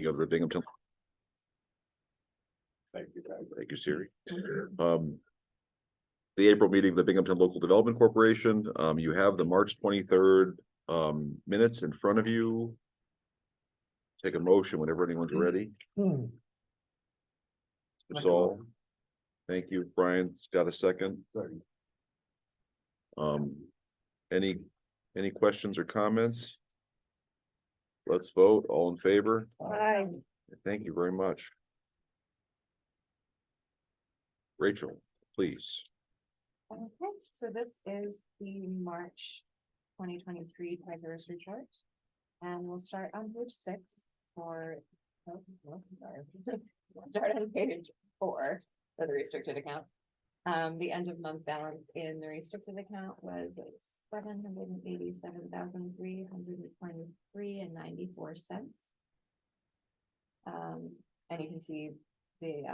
of the Binghamton. Thank you, guys. Thank you, Siri. The April meeting of the Binghamton Local Development Corporation. You have the March 23rd minutes in front of you. Take a motion whenever anyone's ready. So, thank you. Brian's got a second. Any questions or comments? Let's vote. All in favor? Aye. Thank you very much. Rachel, please. Okay, so this is the March 2023 treasurer's report. And we'll start on page 6 for, oh, no, I'm sorry. We'll start on page 4 for the restricted account. The end of month balance in the restricted account was $787,323.94. And you can see the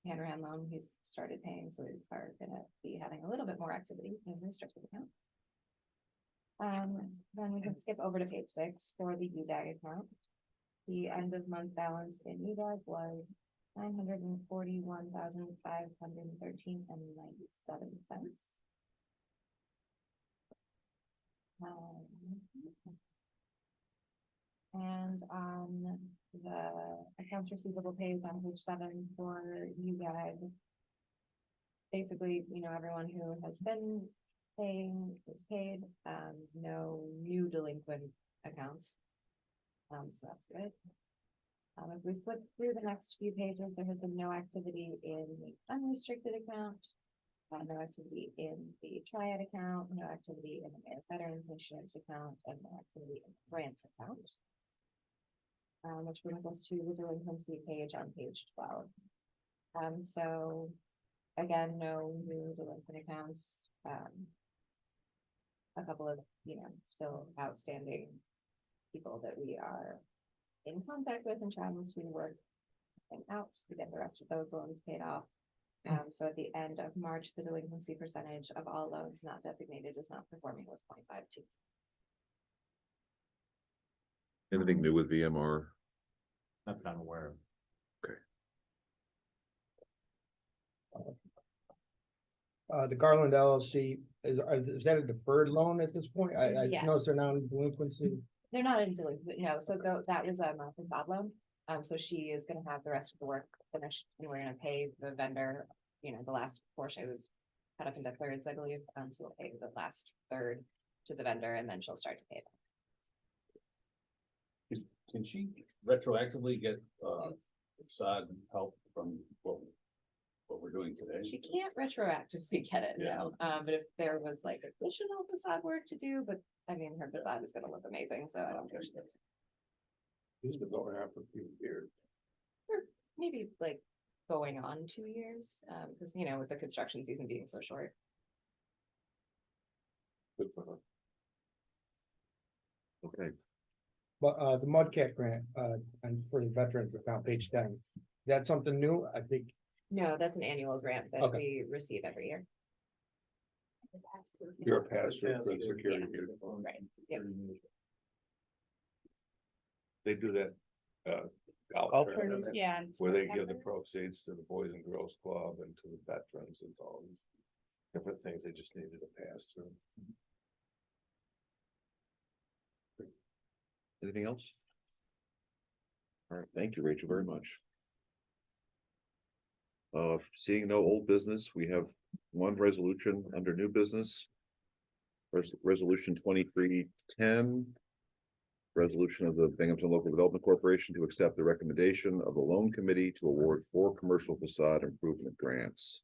Hanrahan loan he's started paying, so we are gonna be having a little bit more activity in the restricted account. Then we can skip over to page 6 for the UDAG account. The end of month balance in UDAG was $941,513.97. And on the accounts receivable page on page 7 for UDAG. Basically, you know, everyone who has been paying is paid, no new delinquent accounts. So that's good. If we flip through the next few pages, there has been no activity in the unrestricted account, no activity in the triad account, no activity in the Mayor's Veterans Insurance account, and no activity in the grant account. Which brings us to the delinquency page on page 12. So again, no new delinquent accounts. A couple of, you know, still outstanding people that we are in contact with and trying to work out to get the rest of those loans paid off. So at the end of March, the delinquency percentage of all loans not designated as not performing was 0.52. Anything new with VMR? Not that I'm aware of. The Garland LLC, is that a deferred loan at this point? I Yes. noticed they're now in delinquency. They're not in delinquency, no, so that was a facade loan. So she is gonna have the rest of the work finished, and we're gonna pay the vendor, you know, the last portion was cut up into thirds, I believe, so we'll pay the last third to the vendor, and then she'll start to pay them. Can she retroactively get facade help from what we're doing today? She can't retroactively get it, no, but if there was like additional facade work to do, but I mean, her facade is gonna look amazing, so I don't think she gets. This has been going on for a few years. Or maybe like going on 2 years, because you know, with the construction season being so short. Good for her. Okay, But the Mudcat grant, and for the veterans account, page 10, that's something new, I think. No, that's an annual grant that Okay. we receive every year. You're a pass-through for the security. Right, yep. They do that, golf Golf tournament, tournament? Yeah. in where they give the September. proceeds to the Boys and Girls Club and to the veterans and all these different things they just needed to pass through. anything else? All right, thank you, Rachel, very much. Seeing no old business, we have one resolution under new business. Resolution 2310. Resolution of the Binghamton Local Development Corporation to accept the recommendation of the loan committee to award 4 commercial facade improvement grants.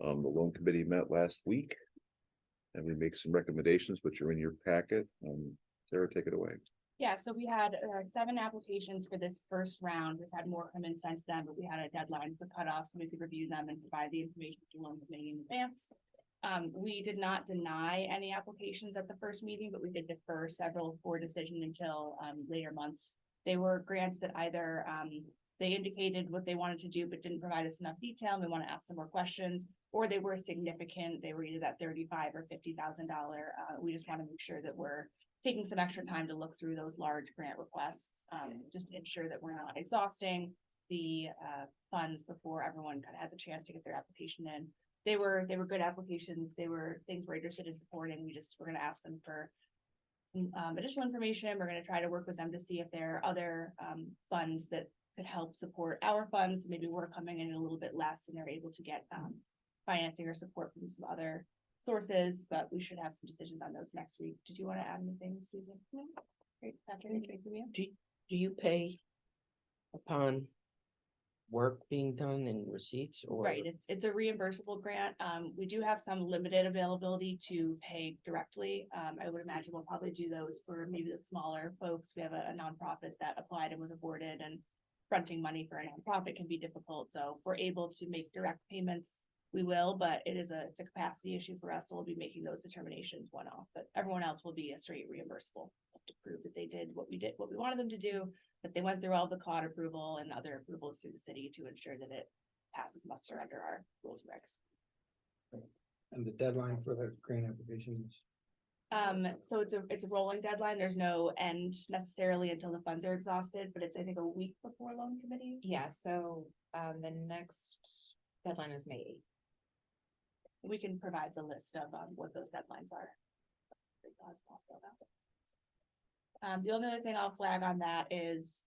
The loan committee met last week. And we make some recommendations, which are in your packet. Sarah, take it away. Yeah, so we had 7 applications for this first round. We've had more come in since then, but we had a deadline for cutoff, so we could review them and provide the information to the loan committee in advance. We did not deny any applications at the first meeting, but we did defer several for decision until later months. They were grants that either they indicated what they wanted to do, but didn't provide us enough detail, and we want to ask some more questions, or they were significant. They were either that $35,000 or $50,000. We just want to make sure that we're taking some extra time to look through those large grant requests, just to ensure that we're not exhausting the funds before everyone kind of has a chance to get their application in. They were good applications. They were things we're interested in supporting. We're gonna ask them for additional information. We're gonna try to work with them to see if there are other funds that could help support our funds. Maybe we're coming in a little bit less and they're able to get financing or support from some other sources, but we should have some decisions on those next week. Did you want to add anything, Susan? No? Great, Patrick, anything from you? Do you pay upon work being done and receipts or? Right, it's a reimbursable grant. We do have some limited availability to pay directly. I would imagine we'll probably do those for maybe the smaller folks. We have a nonprofit that applied and was awarded, and fronting money for a nonprofit can be difficult. So if we're able to make direct payments, we will, but it's a capacity issue for us. So we'll be making those determinations one-off, but everyone else will be a straight reimbursable to prove that they did what we wanted them to do, that they went through all the COD approval and other approvals through the city to ensure that it passes muster under our rules and regs. And the deadline for the grant applications. So it's a rolling deadline. There's no end necessarily until the funds are exhausted, but it's, I think, a week before loan committee. Yeah, so, the next deadline is May 8th. We can provide the list of what those deadlines are. The only other thing I'll flag on that is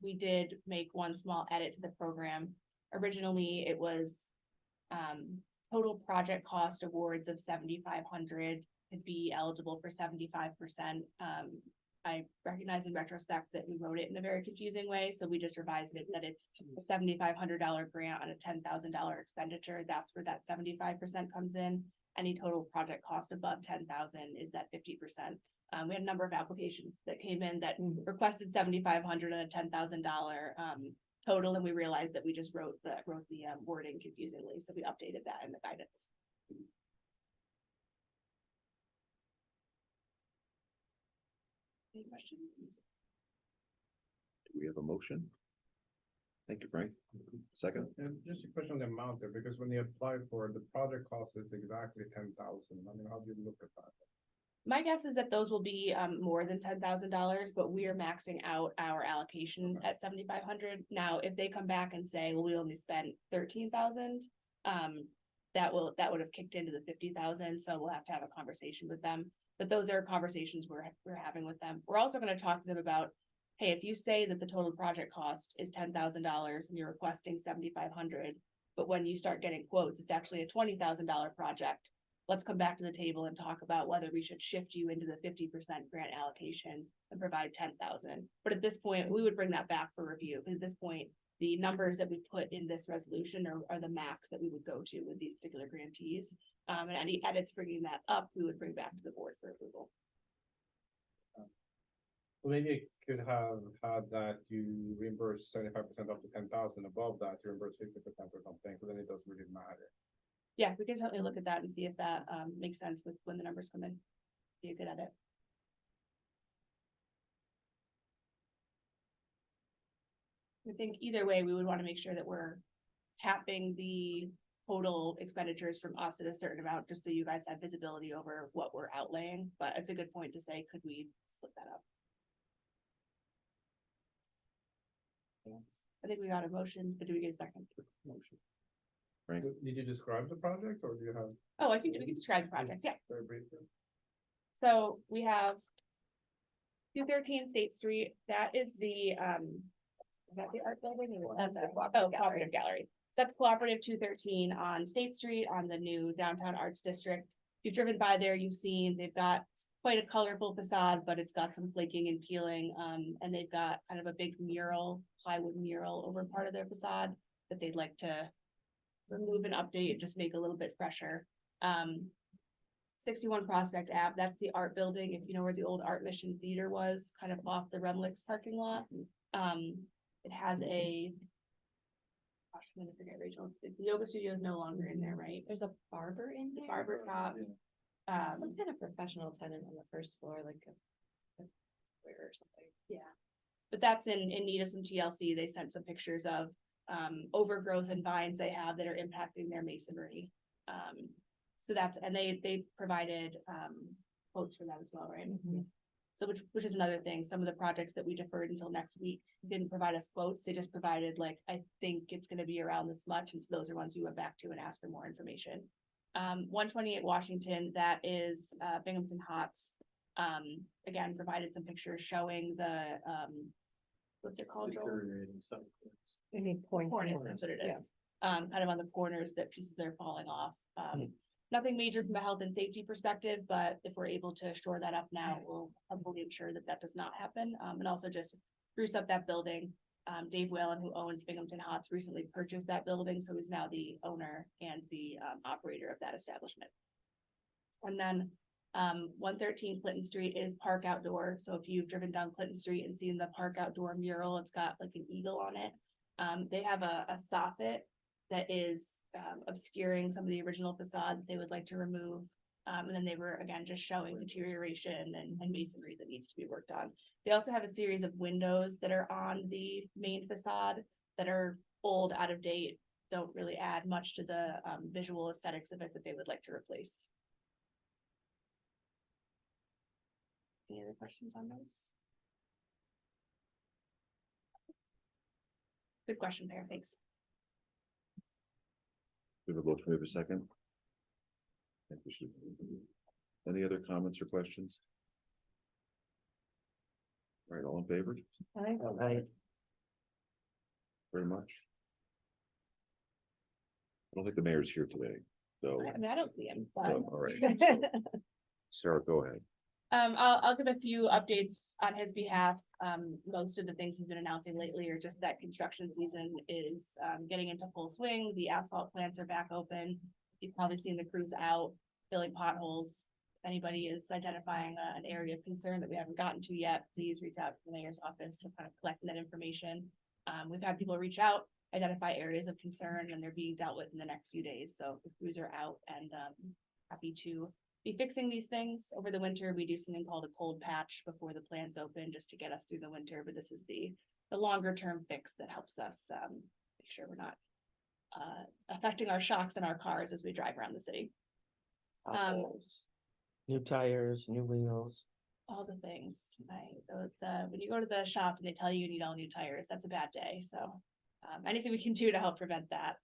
we did make one small edit to the program. Originally, it was total project cost awards of 7,500 could be eligible for 75%. I recognize in retrospect that we wrote it in a very confusing way, so we just revised it that it's a $7,500 grant on a $10,000 expenditure. That's where that 75% comes in. Any total project cost above 10,000 is that 50%. We had a number of applications that came in that requested 7,500 and a $10,000 total, and we realized that we just wrote the wording confusingly, so we updated that in the guidance. Any questions? Do we have a motion? Thank you, Frank. Second, And just a question on the amount there, because when you apply for it, the project cost is exactly 10,000. I mean, how do you look at that? My guess is that those will be more than $10,000, but we are maxing out our allocation at 7,500. Now, if they come back and say, well, we only spent 13,000, that would have kicked into the 50,000. So we'll have to have a conversation with them. But those are conversations we're having with them. We're also going to talk to them about, hey, if you say that the total project cost is $10,000 and you're requesting 7,500, but when you start getting quotes, it's actually a $20,000 project. Let's come back to the table and talk about whether we should shift you into the 50% grant allocation and provide 10,000. But at this point, we would bring that back for review. Because at this point, the numbers that we put in this resolution are the max that we would go to with these particular grantees. And any edits bringing that up, we would bring back to the board for approval. Well, maybe it could have had that you reimburse 75% up to 10,000, above that, you reimburse 50% or something, so then it doesn't really matter. Yeah, we can certainly look at that and see if that makes sense with when the numbers come in. Be a good edit. I think either way, we would want to make sure that we're capping the total expenditures from us at a certain amount, just so you guys have visibility over what we're outlaying. But it's a good point to say, could we split that up? I think we got a motion, but do we get a second? motion. Frank, Did you describe the project, or do you have Oh, we can describe the projects, yeah. very briefly? So we have 213 State Street. That is the, is that the art building? or what That's is the that? cooperative Oh, cooperative gallery. So that's cooperative 213 on State Street on the new downtown arts district. If you've driven by there, you've seen they've got quite a colorful facade, but it's got some flaking and peeling. And they've got kind of a big mural, plywood mural over part of their facade that they'd like to remove and update, just make a little bit fresher. 61 Prospect Ave, that's the art building. If you know where the old Art Mission Theater was, kind of off the Remlix parking lot. It has a, gosh, I'm gonna forget, Rachel, the yoga studio is no longer in there, right? There's a barber in there. Barber shop. Some kind of professional tenant on the first floor, like a or something. Yeah, but that's in need of some TLC. They sent some pictures of overgrowth and vines they have that are impacting their masonry. So that's, and they provided quotes for that as well, right? Mhm. So which is another thing, some of the projects that we deferred until next week didn't provide us quotes, they just provided like, I think it's gonna be around this much, and so those are ones we went back to and asked for more information. 128 Washington, that is Binghamton Hots. Again, provided some pictures showing the what's it called, Joel? Deteriorating some. Any point. Cornice, that's what it is. Kind of on the corners that pieces are falling off. Nothing major from a health and safety perspective, but if we're able to shore that up now, we'll hopefully ensure that that does not happen. And also just spruce up that building. Dave Whalen, who owns Binghamton Hots, recently purchased that building, so he's now the owner and the operator of that establishment. And then 113 Clinton Street is Park Outdoor. So if you've driven down Clinton Street and seen the Park Outdoor mural, it's got like an eagle on it. They have a soffit that is obscuring some of the original facade that they would like to remove. And then they were, again, just showing deterioration and masonry that needs to be worked on. They also have a series of windows that are on the main facade that are old, out of date, don't really add much to the visual aesthetics of it that they would like to replace. Any other questions on those? Good question, Pear, thanks. We have a motion, we have a second. I think we should. Any other comments or questions? All right, all in favor? I, Very much. I don't think the mayor's here today, so, I mean, I don't see him, but. so, all right. Sarah, go ahead. I'll give a few updates on his behalf. Most of the things he's been announcing lately are just that construction season is getting into full swing. The asphalt plants are back open. You've probably seen the crews out filling potholes. If anybody is identifying an area of concern that we haven't gotten to yet, please reach out to the mayor's office to kind of collect that information. We've had people reach out, identify areas of concern, and they're being dealt with in the next few days. So the crews are out and happy to be fixing these things. Over the winter. We do something called a cold patch before the plants open, just to get us through the winter, but this is the longer term fix that helps us make sure we're not affecting our shocks in our cars as we drive around the city. potholes, new tires, new wheels. All the things, when you go to the shop and they tell you need all new tires, that's a bad day, so anything we can do to help prevent that.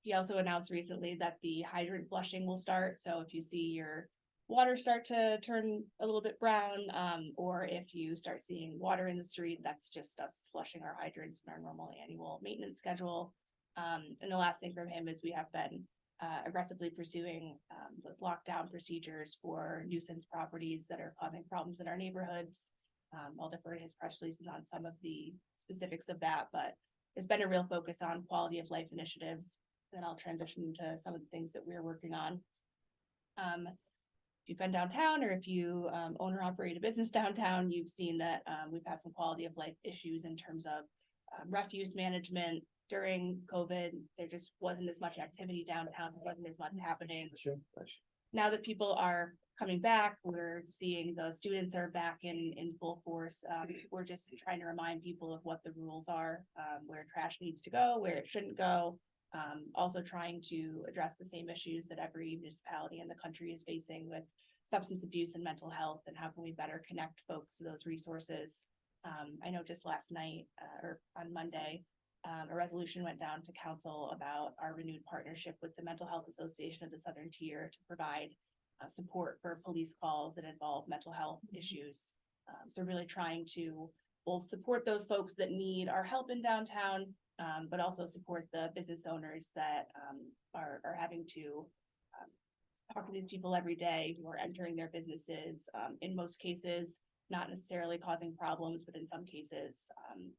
He also announced recently that the hydrant flushing will start, so if you see your water start to turn a little bit brown, or if you start seeing water in the street, that's just us flushing our hydrants in our normal annual maintenance schedule. And the last thing from him is we have been aggressively pursuing those lockdown procedures for nuisance properties that are causing problems in our neighborhoods. I'll defer to his press releases on some of the specifics of that, but there's been a real focus on quality of life initiatives. Then I'll transition to some of the things that we're working on. If you've been downtown, or if you own or operate a business downtown, you've seen that we've had some quality of life issues in terms of refuse management. During COVID, there just wasn't as much activity downtown, there wasn't as much happening. Sure. Now that people are coming back, we're seeing the students are back in full force. We're just trying to remind people of what the rules are, where trash needs to go, where it shouldn't go. Also trying to address the same issues that every municipality in the country is facing with substance abuse and mental health, and how can we better connect folks to those resources. I know just last night or on Monday, a resolution went down to council about our renewed partnership with the Mental Health Association of the Southern Tier to provide support for police calls that involve mental health issues. So really trying to both support those folks that need our help in downtown, but also support the business owners that are having to talk to these people every day who are entering their businesses. In most cases, not necessarily causing problems, but in some cases,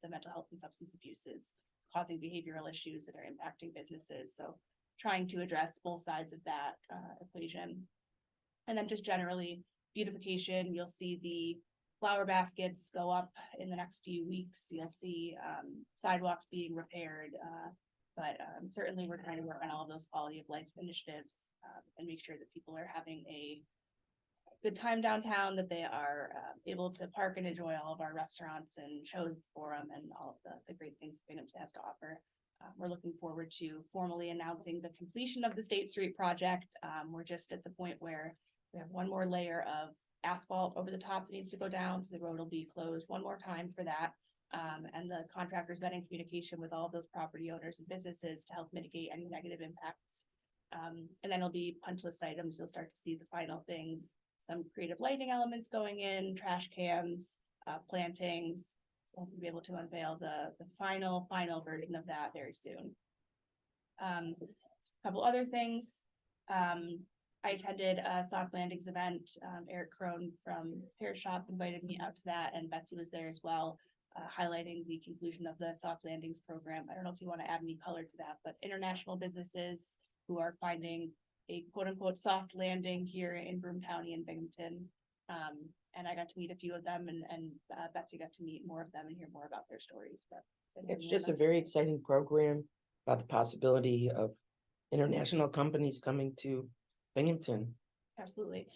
the mental health and substance abuse is causing behavioral issues that are impacting businesses. So trying to address both sides of that equation. And then just generally beautification, you'll see the flower baskets go up in the next few weeks. You'll see sidewalks being repaired, but certainly we're trying to work on all of those quality of life initiatives and make sure that people are having a good time downtown, that they are able to park and enjoy all of our restaurants and shows for them and all of the great things Binghamton has to offer. We're looking forward to formally announcing the completion of the State Street project. We're just at the point where we have one more layer of asphalt over the top that needs to go down, so the road will be closed one more time for that. And the contractor's been in communication with all of those property owners and businesses to help mitigate any negative impacts. And then it'll be punch list items. You'll start to see the final things, some creative lighting elements going in, trash cans, plantings. So we'll be able to unveil the final version of that very soon. A couple other things. I attended a soft landings event. Eric Crone from Pear Shop invited me out to that, and Betsy was there as well, highlighting the conclusion of the soft landings program. I don't know if you want to add any color to that, but international businesses who are finding a quote unquote soft landing here in Broome County and Binghamton. And I got to meet a few of them, and Betsy got to meet more of them and hear more about their stories. But It's just a very exciting program about the possibility of international companies coming to Binghamton. Absolutely.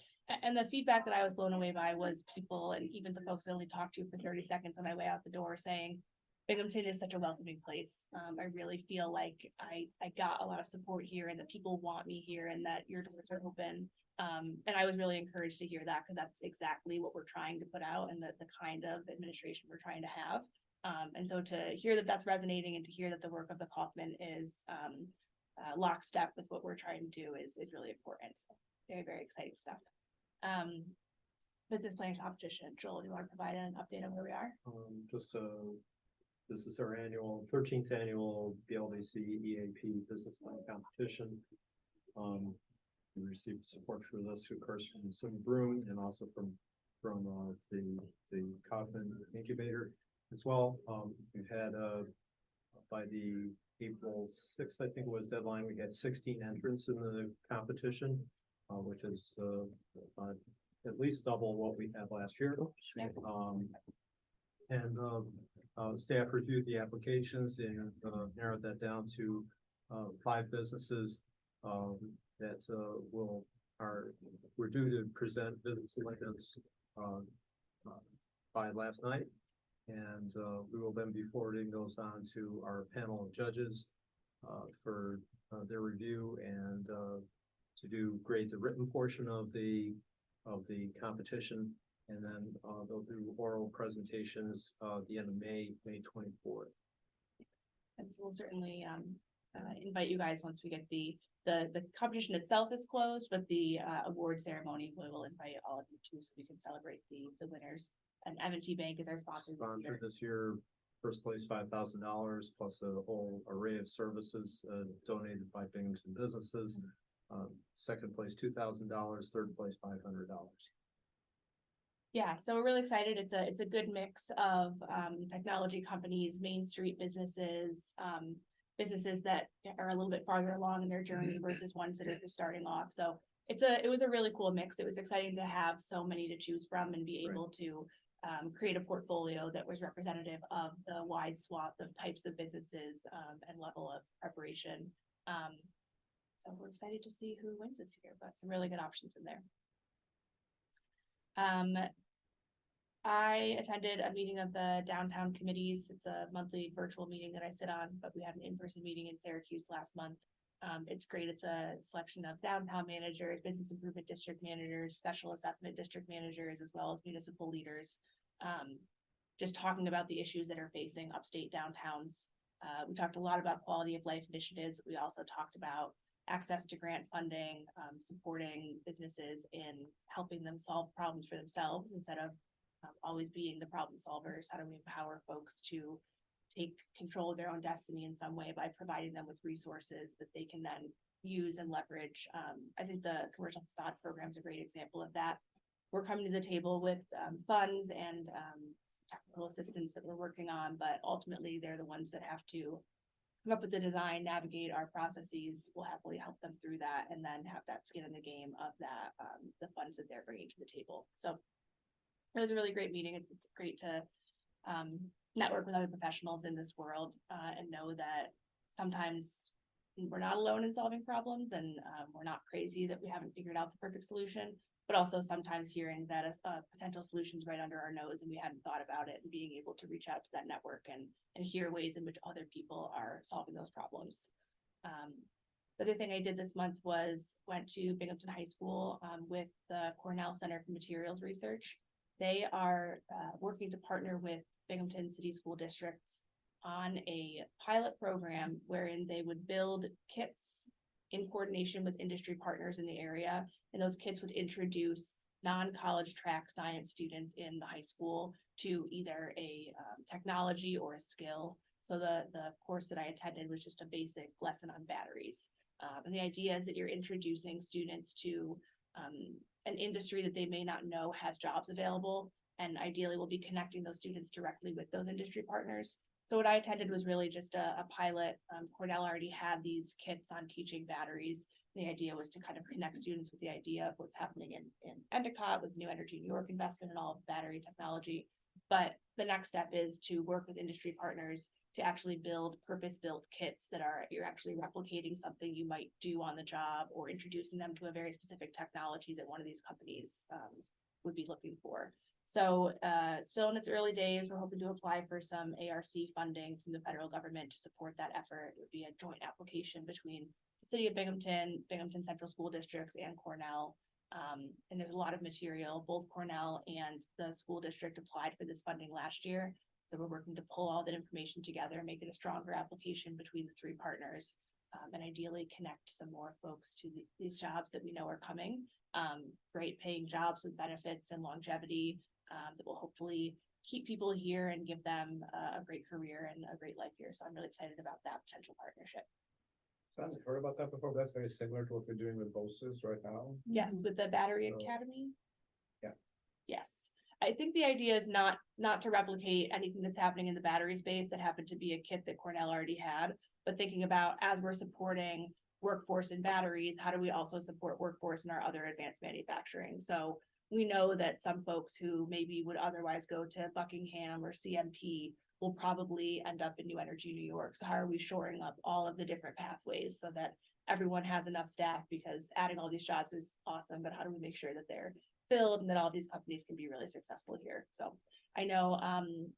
And the feedback that I was blown away by was people, and even the folks I only talked to for 30 seconds on my way out the door, saying Binghamton is such a welcoming place. I really feel like I got a lot of support here, and that people want me here, and that your doors are open. And I was really encouraged to hear that, because that's exactly what we're trying to put out, and the kind of administration we're trying to have. And so to hear that that's resonating, and to hear that the work of the Kaufman is lockstep with what we're trying to do is really important. So very, very exciting stuff. Business planning competition. Joel, do you want to provide an update on where we are? This is our 13th annual BLDC EAP business plan competition. We received support for this, of course, from Sim Broome, and also from the Kaufman incubator as well. We've had by the April 6th, I think it was deadline, we had 16 entrants in the competition, which is at least double what we had last year. Staff reviewed the applications and narrowed that down to 5 businesses that we're due to present business plans by last night, and we will then be forwarding those on to our panel of judges for their review and to grade the written portion of the competition, and then they'll do oral presentations the end of May 24th. And so we'll certainly invite you guys once we get the competition itself is closed, but the award ceremony, we will invite all of you too, so we can celebrate the winners. And M&T Bank is our sponsor This year. First place $5,000 plus a whole array of services donated by Binghamton businesses. Second place $2,000, third place $500. Yeah, so we're really excited. It's a good mix of technology companies, Main Street businesses, businesses that are a little bit farther along in their journey versus ones that are just starting off. So it was a really cool mix. It was exciting to have so many to choose from and be able to create a portfolio that was representative of the wide swath of types of businesses and level of preparation. So we're excited to see who wins this year, but some really good options in there. I attended a meeting of the downtown committees. It's a monthly virtual meeting that I sit on, but we had an in-person meeting in Syracuse last month. It's great. It's a selection of downtown managers, business improvement district managers, special assessment district managers, as well as municipal leaders. Just talking about the issues that are facing upstate downtowns. We talked a lot about quality of life initiatives. We also talked about access to grant funding, supporting businesses in helping them solve problems for themselves instead of always being the problem solvers. How do we empower folks to take control of their own destiny in some way by providing them with resources that they can then use and leverage? I think the commercial facade program is a great example of that. We're coming to the table with funds and technical assistance that we're working on, but ultimately they're the ones that have to come up with the design, navigate our processes. We'll happily help them through that, and then have that skin in the game of that, the funds that they're bringing to the table. So it was a really great meeting. It's great to network with other professionals in this world and know that sometimes we're not alone in solving problems, and we're not crazy that we haven't figured out the perfect solution, but also sometimes hearing that a potential solution's right under our nose and we hadn't thought about it, and being able to reach out to that network and hear ways in which other people are solving those problems. The other thing I did this month was went to Binghamton High School with the Cornell Center for Materials Research. They are working to partner with Binghamton City School Districts on a pilot program wherein they would build kits in coordination with industry partners in the area. And those kits would introduce non-college track science students in the high school to either a technology or a skill. So the course that I attended was just a basic lesson on batteries. And the idea is that you're introducing students to an industry that they may not know has jobs available. And ideally we'll be connecting those students directly with those industry partners. So what I attended was really just a pilot. Cornell already had these kits on teaching batteries. The idea was to kind of connect students with the idea of what's happening in Endicott with New Energy New York investment and all of battery technology. But the next step is to work with industry partners to actually build purpose-built kits that you're actually replicating something you might do on the job or introducing them to a very specific technology that one of these companies would be looking for. So still in its early days, we're hoping to apply for some ARC funding from the federal government to support that effort. It would be a joint application between the city of Binghamton, Binghamton Central School Districts, and Cornell. And there's a lot of material. Both Cornell and the school district applied for this funding last year. So we're working to pull all that information together, make it a stronger application between the three partners, and ideally connect some more folks to these jobs that we know are coming. Great paying jobs with benefits and longevity that will hopefully keep people here and give them a great career and a great life here. So I'm really excited about that potential partnership. I haven't heard about that before. That's very similar to what we're doing with BOSIS right now. Yes, with the Battery So- Academy. Yeah. Yes, I think the idea is not to replicate anything that's happening in the battery space that happened to be a kit that Cornell already had, but thinking about as we're supporting workforce in batteries, how do we also support workforce in our other advanced manufacturing? So we know that some folks who maybe would otherwise go to Buckingham or CMP will probably end up in New Energy New York. So how are we shoring up all of the different pathways so that everyone has enough staff? Because adding all these jobs is awesome, but how do we make sure that they're filled and that all these companies can be really successful here? So I know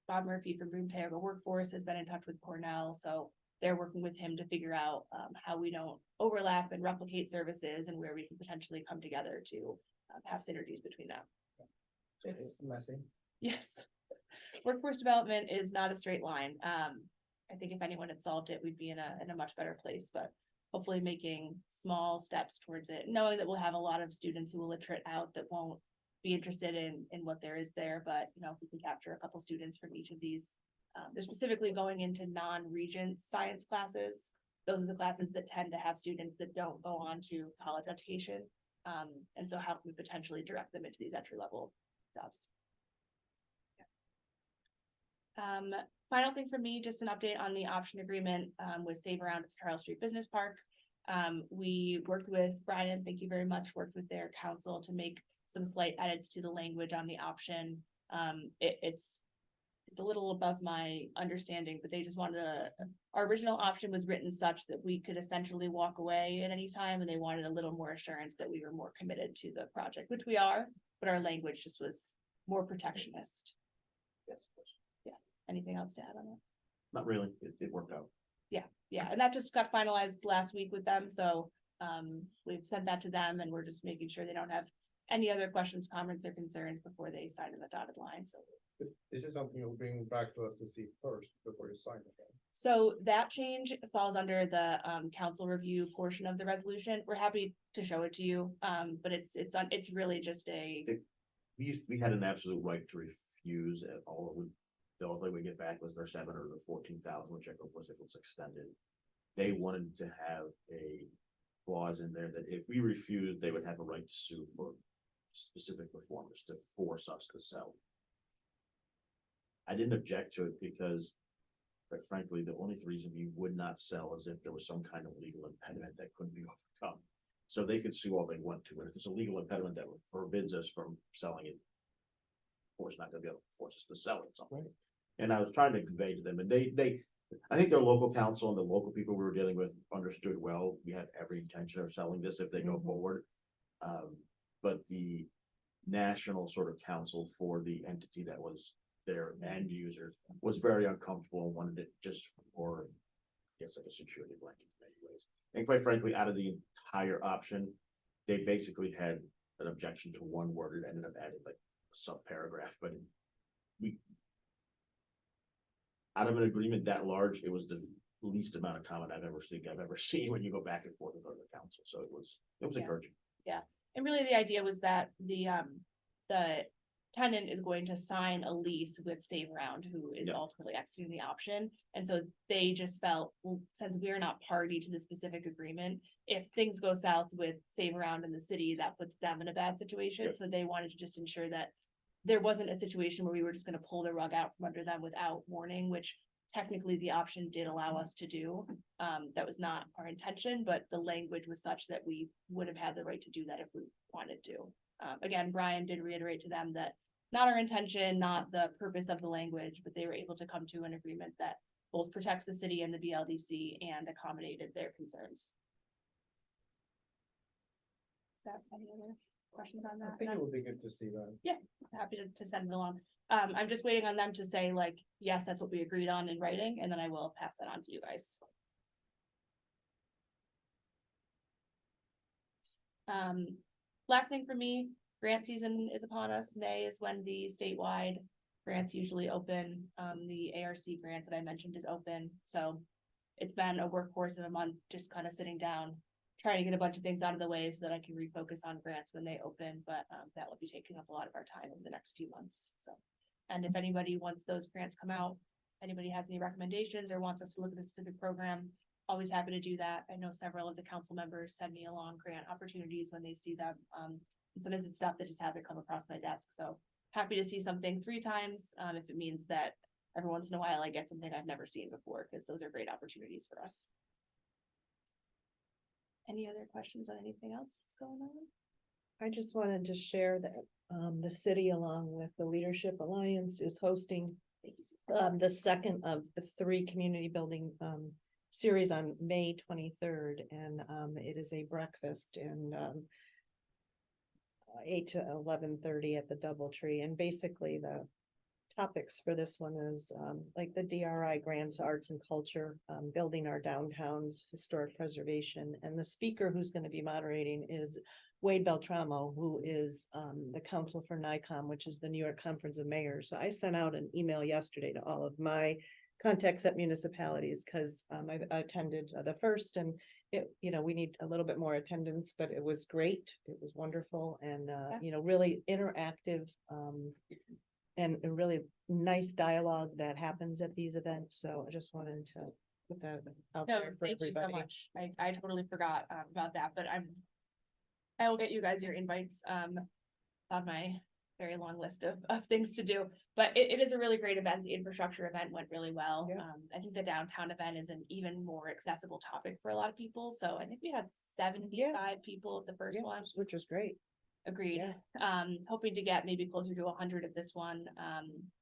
Bob Murphy from Boom Tioga Workforce has been in touch with Cornell, so they're working with him to figure out how we don't overlap and replicate services and where we can potentially come together to have synergies between them. It's messy. Yes. Workforce development is not a straight line. I think if anyone had solved it, we'd be in a much better place, but hopefully making small steps towards it, knowing that we'll have a lot of students who will literate out that won't be interested in what there is there. But, you know, if we can capture a couple students from each of these, they're specifically going into non-regent science classes. Those are the classes that tend to have students that don't go on to college education. And so how can we potentially direct them into these entry-level jobs? Final thing for me, just an update on the option agreement with Save Around at the Charles Street Business Park. We worked with Brian, thank you very much, worked with their council to make some slight edits to the language on the option. It's a little above my understanding, but they just wanted our original option was written such that we could essentially walk away at any time, and they wanted a little more assurance that we were more committed to the project, which we are, but our language just was more protectionist. Yes. Yeah, anything else to add on that? Not really, it worked out. Yeah, and that just got finalized last week with them, so we've sent that to them, and we're just making sure they don't have any other questions, comments, or concerns before they sign in the dotted line, so. This is something you'll bring back to us to see first before you sign it. So that change falls under the council review portion of the resolution. We're happy to show it to you, but it's really just a. We had an absolute right to refuse at all. The only thing we get back was their 7 or the 14,000, whichever it was, if it was extended. They wanted to have a clause in there that if we refused, they would have a right to sue for specific performance to force us to sell. I didn't object to it because, quite frankly, the only reason we would not sell is if there was some kind of legal impediment that couldn't be overcome. So they could sue all they want to, but if there's a legal impediment that forbids us from selling it, of course, not gonna be able to force us to sell it. Something. And I was trying to convey to them, and I think their local council and the local people we were dealing with understood well. We had every intention of selling this if they go forward. But the national sort of council for the entity that was their end user was very uncomfortable and wanted it just for, I guess, like a security blanket in many ways. And quite frankly, out of the entire option, they basically had an objection to one word and ended up adding like a sub-paragraph, but we. Out of an agreement that large, it was the least amount of comment I've ever seen when you go back and forth with the council, so it was Yeah. encouraging. And really, the idea was that the tenant is going to sign a lease with Save Round, who is Yeah. ultimately executing the option. And so they just felt, well, since we are not party to the specific agreement, if things go south with Save Round in the city, that puts them in a bad situation. Yeah. So they wanted to just ensure that there wasn't a situation where we were just gonna pull the rug out from under them without warning, which technically the option did allow us to do. That was not our intention, but the language was such that we would have had the right to do that if we wanted to. Again, Brian did reiterate to them that not our intention, not the purpose of the language, but they were able to come to an agreement that both protects the city and the BLDC and accommodated their concerns. Any other questions on I that? think it would be good to see that. Happy to send it along. I'm just waiting on them to say like, yes, that's what we agreed on in writing, and then I will pass that on to you guys. Last thing for me, grant season is upon us. May is when the statewide grants usually open. The ARC grant that I mentioned is open, so it's been a workforce of a month, just kind of sitting down, trying to get a bunch of things out of the way so that I can refocus on grants when they open, but that will be taking up a lot of our time over the next few months, so. And if anybody, once those grants come out, anybody has any recommendations or wants us to look at a specific program, always happy to do that. I know several of the council members send me along grant opportunities when they see them. And sometimes it's stuff that just hasn't come across my desk, so happy to see something 3 times, if it means that every once in a while I get something I've never seen before, because those are great opportunities for us. Any other questions on anything else that's going on? I just wanted to share that the city, along with the Leadership Alliance, is hosting Thank you, Susan. the second of the 3 community building series on May 23rd, and it is a breakfast and 8 to 11:30 at the DoubleTree. And basically the topics for this one is like the DRI grants, arts and culture, building our downtowns, historic preservation. And the speaker who's going to be moderating is Wade Beltramo, who is the counsel for NICOM, which is the New York Conference of Mayors. So I sent out an email yesterday to all of my contacts at municipalities, because I attended the first, and it, we need a little bit more attendance, but it was great. It was wonderful and, really interactive. And a really nice dialogue that happens at these events. So I just wanted to put that out No, there for thank you so everybody. much. I totally forgot about that, but I will get you guys your invites on my very long list of things to do. But it is a really great event. The infrastructure event went really well. Yeah. I think the downtown event is an even more accessible topic for a lot of people. So I think we had 75 people at the first Yeah, one. which was great. Agreed. Yeah. Hoping to get maybe closer to 100 at this one.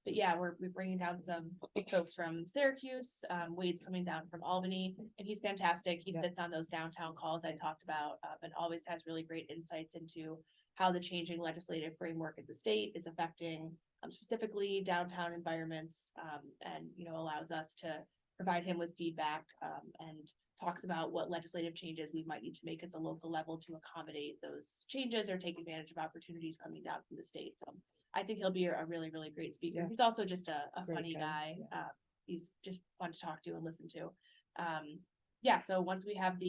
But yeah, we're bringing down some folks from Syracuse. Wade's coming down from Albany, and he's fantastic. He Yeah. sits on those downtown calls I talked about, and always has really great insights into how the changing legislative framework at the state is affecting specifically downtown environments, and allows us to provide him with feedback, and talks about what legislative changes we might need to make at the local level to accommodate those changes or take advantage of opportunities coming down from the state. So I think he'll be a really, really great speaker. He's Yes. also just a Great funny guy. guy. He's just fun to talk to and listen to. Yeah, so once we have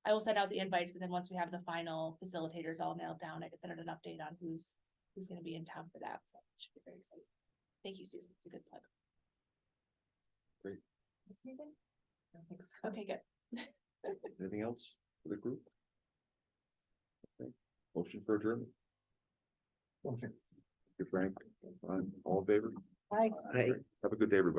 I will send out the invites, but then once we have the final facilitators all nailed down, I can send out an update on who's gonna be in town for that. So it should be very exciting. Thank you, Susan. It's a good plug. Great. Anything? I don't think so. Okay, good. Anything else for the group? Okay. Motion for adjournment. Okay. Thank you, Frank. All in favor? Bye. All right. Have a good day, everybody.